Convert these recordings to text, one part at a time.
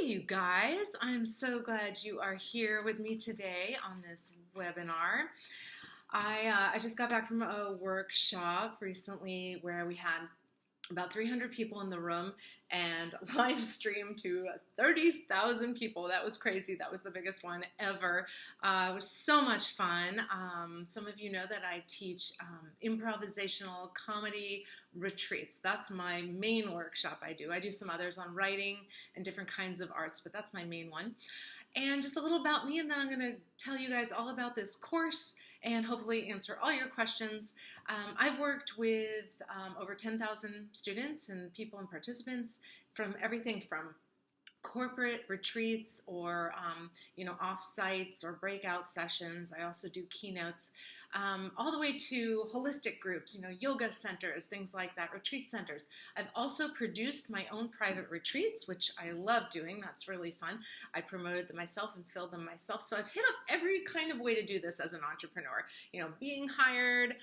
Hey, you guys. I'm so glad you are here with me today on this webinar. I just got back from a workshop recently where we had about 300 people in the room and live streamed to 30,000 people. That was crazy. That was the biggest one ever. It was so much fun. Some of you know that I teach improvisational comedy retreats. That's my main workshop I do. I do some others on writing and different kinds of arts, but that's my main one. And just a little about me, and then I'm going to tell you guys all about this course and hopefully answer all your questions. I've worked with over 10,000 students and people and participants from everything from corporate retreats or off-sites or breakout sessions. I also do keynotes, all the way to holistic groups, yoga centers, things like that, retreat centers. I've also produced my own private retreats, which I love doing. That's really fun. I promoted them myself and filled them myself. So I've hit up every kind of way to do this as an entrepreneur. Being hired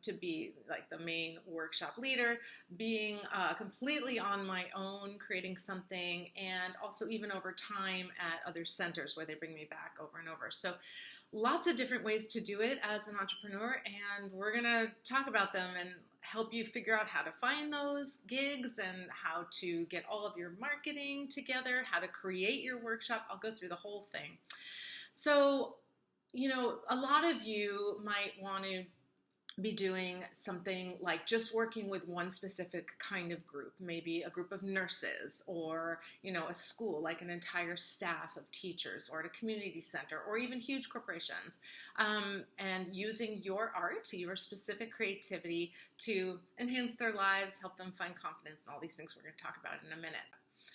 to be like the main workshop leader, being completely on my own, creating something, and also even over time at other centers where they bring me back over and over. So lots of different ways to do it as an entrepreneur, and we're going to talk about them and help you figure out how to find those gigs and how to get all of your marketing together, how to create your workshop. I'll go through the whole thing. So, a lot of you might want to be doing something like just working with one specific kind of group, maybe a group of nurses or, a school, like an entire staff of teachers, or at a community center, or even huge corporations, and using your art, your specific creativity to enhance their lives, help them find confidence, and all these things we're going to talk about in a minute.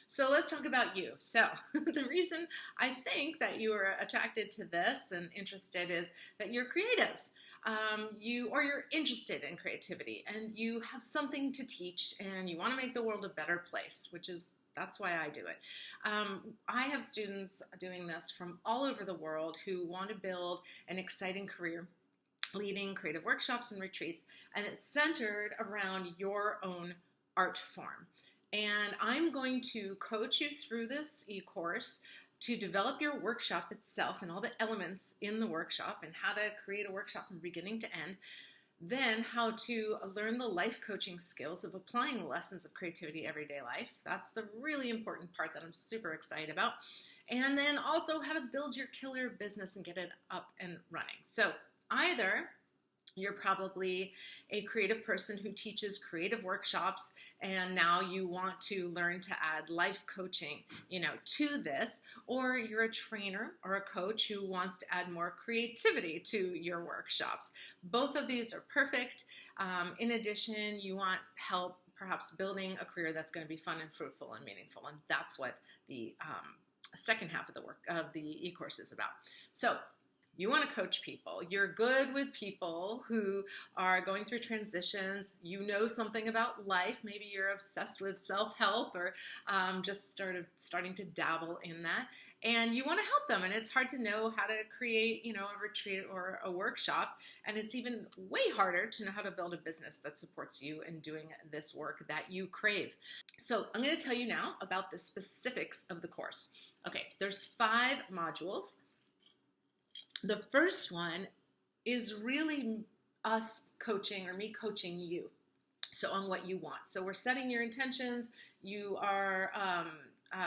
So let's talk about you. So the reason I think that you are attracted to this and interested is that you're creative. You're interested in creativity, and you have something to teach, and you want to make the world a better place, that's why I do it. I have students doing this from all over the world who want to build an exciting career leading creative workshops and retreats, and it's centered around your own art form. And I'm going to coach you through this e-course to develop your workshop itself and all the elements in the workshop and how to create a workshop from beginning to end. Then how to learn the life coaching skills of applying the lessons of creativity everyday life. That's the really important part that I'm super excited about. And then also how to build your killer business and get it up and running. So either you're probably a creative person who teaches creative workshops, and now you want to learn to add life coaching, to this, or you're a trainer or a coach who wants to add more creativity to your workshops. Both of these are perfect. In addition, you want help perhaps building a career that's going to be fun and fruitful and meaningful, and that's what the second half of the e-course is about. So you want to coach people. You're good with people who are going through transitions. You know something about life. Maybe you're obsessed with self-help or just starting to dabble in that. And you want to help them. And it's hard to know how to create, a retreat or a workshop. And it's even way harder to know how to build a business that supports you in doing this work that you crave. So I'm going to tell you now about the specifics of the course. Okay, there's 5 modules. The first one is really us coaching, or me coaching you, so on what you want. So we're setting your intentions. You are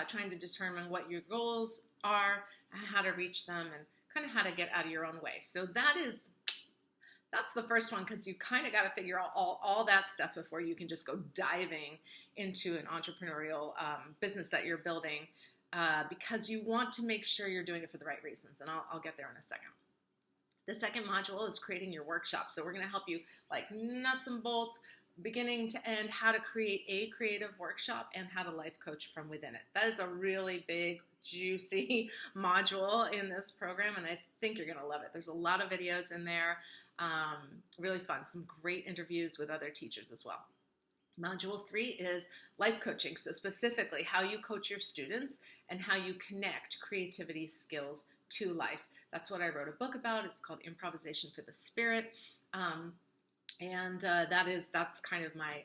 trying to determine what your goals are, and how to reach them, and kind of how to get out of your own way. So that's the first one, because you kind of got to figure out all that stuff before you can just go diving into an entrepreneurial business that you're building. Because you want to make sure you're doing it for the right reasons, and I'll get there in a second. The second module is creating your workshop. So we're going to help you like nuts and bolts, beginning to end, how to create a creative workshop and how to life coach from within it. That is a really big, juicy module in this program, and I think you're going to love it. There's a lot of videos in there, really fun, some great interviews with other teachers as well. Module 3 is life coaching, so specifically how you coach your students and how you connect creativity skills to life. That's what I wrote a book about. It's called Improvisation for the Spirit, and that's kind of my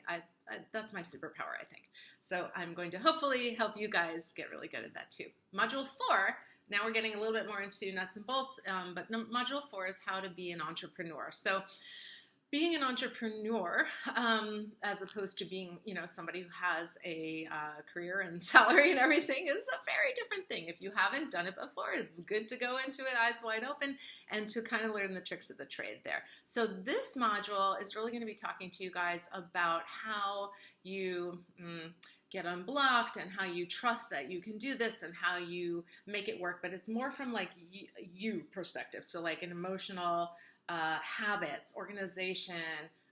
superpower, I think. So I'm going to hopefully help you guys get really good at that too. Module 4, now we're getting a little bit more into nuts and bolts, but module 4 is how to be an entrepreneur. So being an entrepreneur, as opposed to being, somebody who has a career and salary and everything, is a very different thing. If you haven't done it before, it's good to go into it eyes wide open and to kind of learn the tricks of the trade there. So this module is really going to be talking to you guys about how you get unblocked and how you trust that you can do this and how you make it work. But it's more from like you perspective. So like an emotional habits, organization,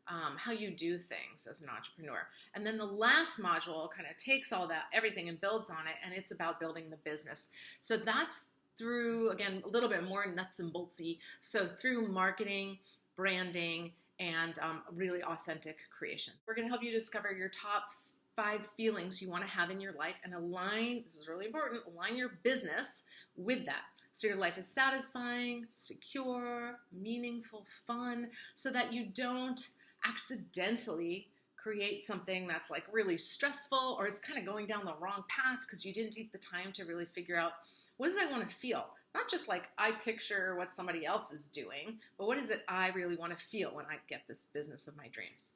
how you do things as an entrepreneur. And then the last module kind of takes all that, everything, and builds on it, and it's about building the business. So that's through, again, a little bit more nuts and boltsy, so through marketing, branding, and really authentic creation. We're going to help you discover your top 5 feelings you want to have in your life and align, this is really important, align your business with that. So your life is satisfying, secure, meaningful, fun, so that you don't accidentally create something that's like really stressful or it's kind of going down the wrong path because you didn't take the time to really figure out what does I want to feel? Not just like I picture what somebody else is doing, but what is it I really want to feel when I get this business of my dreams?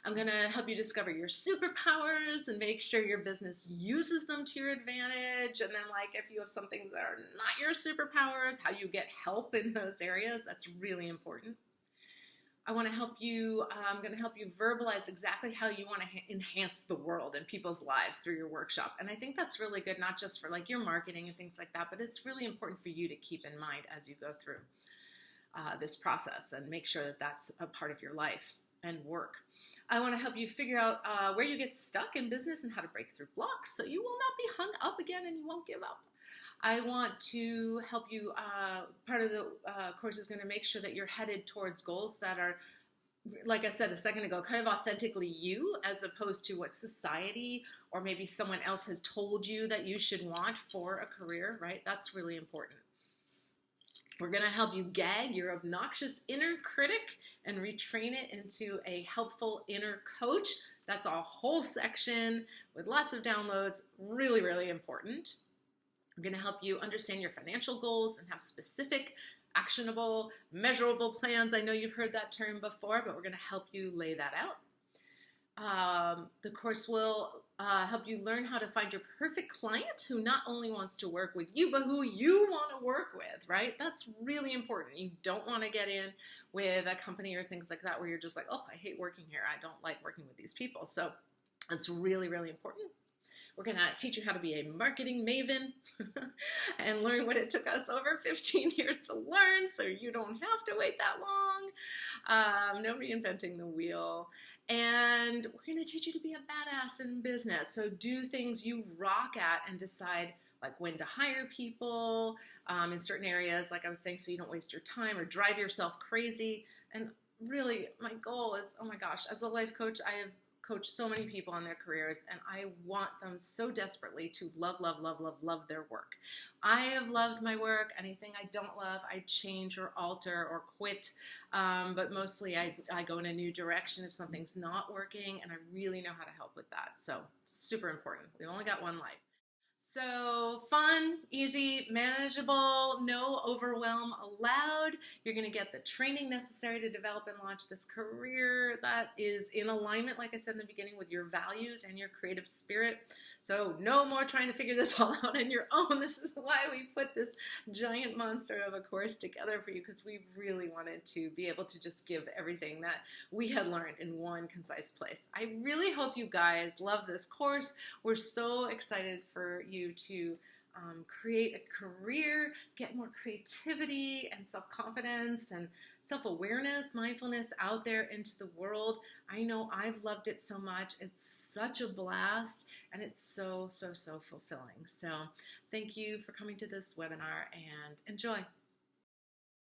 I'm going to help you discover your superpowers and make sure your business uses them to your advantage. And then like if you have some things that are not your superpowers, how you get help in those areas, that's really important. I'm going to help you verbalize exactly how you want to enhance the world and people's lives through your workshop. And I think that's really good, not just for like your marketing and things like that, but it's really important for you to keep in mind as you go through this process and make sure that that's a part of your life and work. I want to help you figure out where you get stuck in business and how to break through blocks so you will not be hung up again and you won't give up. I want to help you, part of the course is going to make sure that you're headed towards goals that are, like I said a second ago, kind of authentically you as opposed to what society or maybe someone else has told you that you should want for a career, right? That's really important. We're going to help you gag your obnoxious inner critic and retrain it into a helpful inner coach. That's a whole section with lots of downloads. Really, really important. I'm going to help you understand your financial goals and have specific, actionable, measurable plans. I know you've heard that term before, but we're going to help you lay that out. The course will help you learn how to find your perfect client who not only wants to work with you, but who you want to work with, right? That's really important. You don't want to get in with a company or things like that where you're just like, oh, I hate working here. I don't like working with these people. So it's really, really important. We're going to teach you how to be a marketing maven and learn what it took us over 15 years to learn so you don't have to wait that long. No reinventing the wheel. And we're going to teach you to be a badass in business. So do things you rock at and decide like when to hire people in certain areas, like I was saying, so you don't waste your time or drive yourself crazy. And really, my goal is, oh my gosh, as a life coach, I have coach so many people on their careers, and I want them so desperately to love, love, love, love, love their work. I have loved my work. Anything I don't love, I change or alter or quit, but mostly I go in a new direction if something's not working, and I really know how to help with that. So super important. We've only got one life. So fun, easy, manageable, no overwhelm allowed. You're going to get the training necessary to develop and launch this career that is in alignment, like I said in the beginning, with your values and your creative spirit. So no more trying to figure this all out on your own. This is why we put this giant monster of a course together for you, because we really wanted to be able to just give everything that we had learned in one concise place. I really hope you guys love this course. We're so excited for you to create a career, get more creativity and self-confidence and self-awareness, mindfulness out there into the world. I know I've loved it so much. It's such a blast, and it's so, so, so fulfilling. So thank you for coming to this webinar, and enjoy.